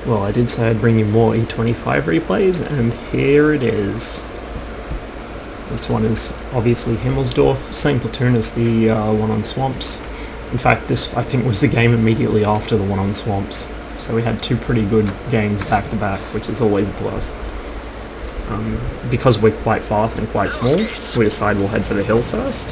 Well, I did say I'd bring you more E25 replays, and here it is. This one is obviously Hellsdorf, same platoon as the one on Swamps. In fact, this I think was the game immediately after the one on Swamps. So we had two pretty good games back to back, which is always a plus. Because we're quite fast and quite small, we decide we'll head for the hill first.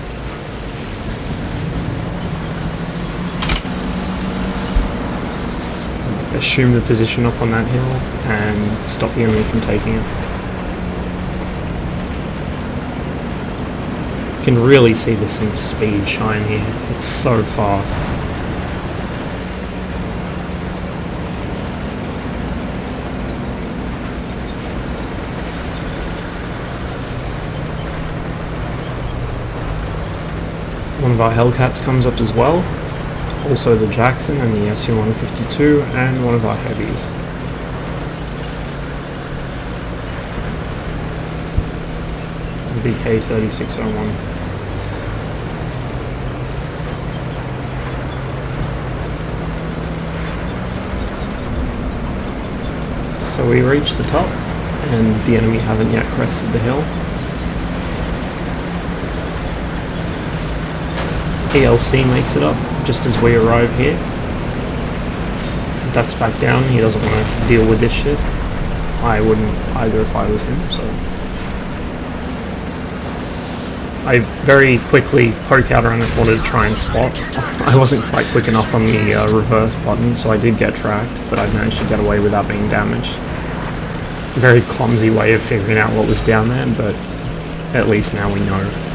Assume the position up on that hill and stop the enemy from taking it. You can really see this thing's speed shine here. It's so fast. One of our Hellcats comes up as well. Also the Jackson and the SU-152 and one of our heavies. The BK-3601. So we reach the top and the enemy haven't yet crested the hill. ELC makes it up just as we arrive here. Ducks back down, he doesn't want to deal with this shit. I wouldn't either if I was him, so... I very quickly poke out around the corner to try and spot. I wasn't quite quick enough on the reverse button, so I did get tracked, but I managed to get away without being damaged. Very clumsy way of figuring out what was down there, but at least now we know.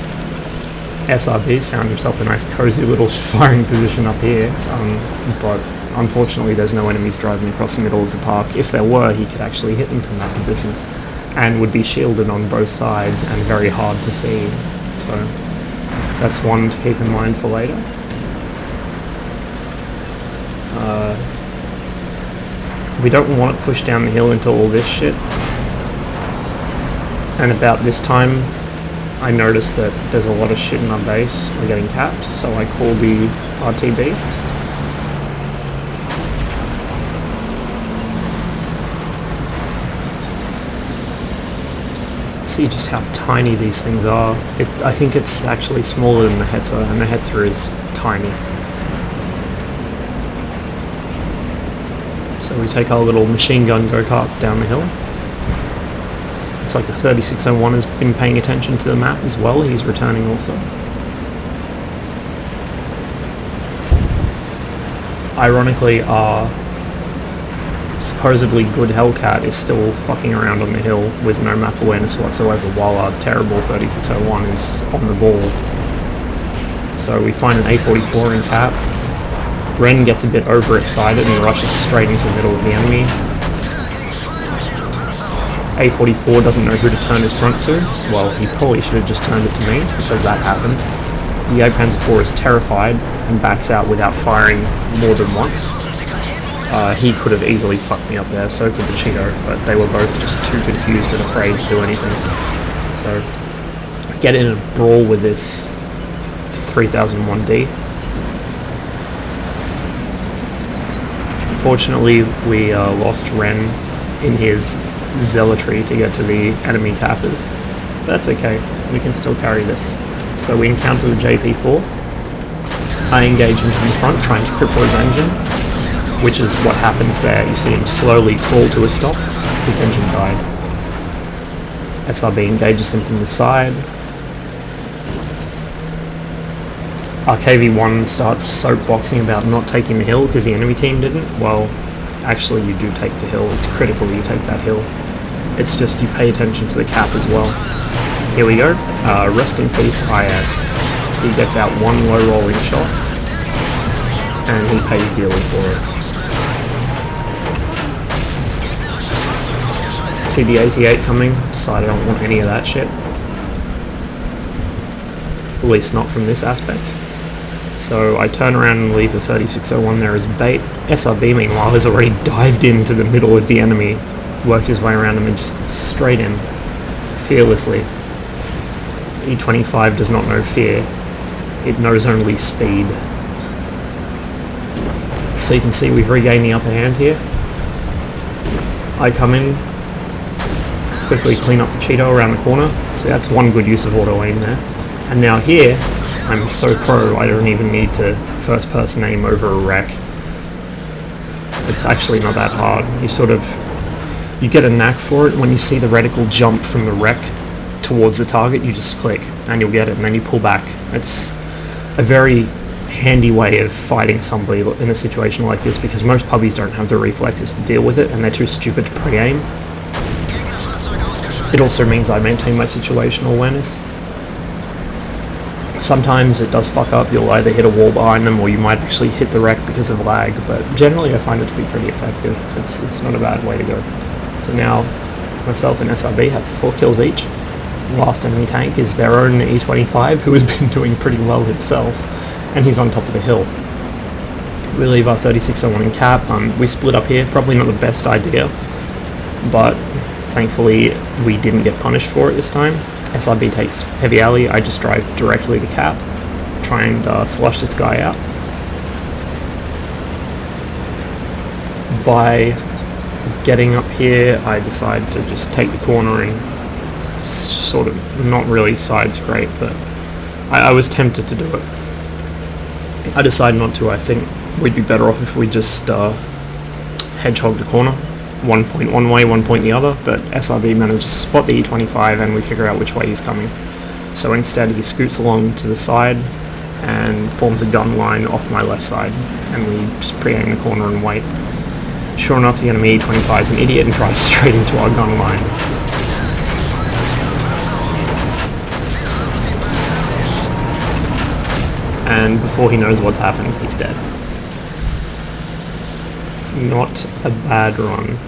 SRB's found himself a nice cozy little firing position up here, but unfortunately there's no enemies driving across the middle of the park. If there were, he could actually hit them from that position, and would be shielded on both sides and very hard to see. So that's one to keep in mind for later. We don't want to push down the hill into all this shit, and about this time I noticed that there's a lot of shit in our base. We're getting capped, so I call the RTB. See just how tiny these things are. I think it's actually smaller than the Hetzer, and the Hetzer is tiny. So we take our little machine gun go-karts down the hill. Looks like the 3601 has been paying attention to the map as well. He's returning also. Ironically, our supposedly good Hellcat is still fucking around on the hill with no map awareness whatsoever, while our terrible 3601 is on the ball. So we find an A44 in cap. Ren gets a bit overexcited and rushes straight into the middle of the enemy. A44 doesn't know who to turn his front to. Well, he probably should have just turned it to me, because that happened. The A-Panzer IV is terrified and backs out without firing more than once. He could have easily fucked me up there, so could the Cheeto, but they were both just too confused and afraid to do anything. So, I get in a brawl with this 3001D. Unfortunately, we lost Ren in his zealotry to get to the enemy cappers. That's okay, we can still carry this. So we encounter the JP4. I engage him from the front, trying to cripple his engine, which is what happens there. You see him slowly crawl to a stop. His engine died. SRB engages him from the side. Our KV-1 starts soapboxing about not taking the hill because the enemy team didn't. Well, actually you do take the hill. It's critical you take that hill. It's just you pay attention to the cap as well. Here we go. Rest in peace, IS. He gets out one low rolling shot, and he pays dearly for it. See the 88 coming, decide I don't want any of that shit. At least not from this aspect. So I turn around and leave the 3601 there as bait. SRB meanwhile has already dived into the middle of the enemy, worked his way around him and just straight in, fearlessly. E25 does not know fear, it knows only speed. So you can see we've regained the upper hand here. I come in, quickly clean up the Cheeto around the corner. So that's one good use of auto aim there. And now here, I'm so pro, I don't even need to first person aim over a wreck. It's actually not that hard. You get a knack for it. When you see the reticle jump from the wreck towards the target, you just click and you'll get it, and then you pull back. It's a very handy way of fighting somebody in a situation like this, because most puppies don't have the reflexes to deal with it and they're too stupid to pre-aim. It also means I maintain my situational awareness. Sometimes it does fuck up, you'll either hit a wall behind them or you might actually hit the wreck because of lag, but generally I find it to be pretty effective. It's not a bad way to go. So now, myself and SRB have 4 kills each. The last enemy tank is their own E25, who has been doing pretty well himself, and he's on top of the hill. We leave our 3601 in cap. We split up here, probably not the best idea, but thankfully we didn't get punished for it this time. SRB takes heavy alley, I just drive directly to cap, try and flush this guy out. By getting up here, I decide to just take the corner and sort of, not really side scrape, but I was tempted to do it. I decided not to. I think we'd be better off if we just hedgehog the corner. 1 point one way, 1 point the other, but SRB manages to spot the E25 and we figure out which way he's coming. So instead he scoots along to the side and forms a gun line off my left side, and we just pre-aim the corner and wait. Sure enough, the enemy E25 is an idiot and tries straight into our gun line. And before he knows what's happened, he's dead. Not a bad run.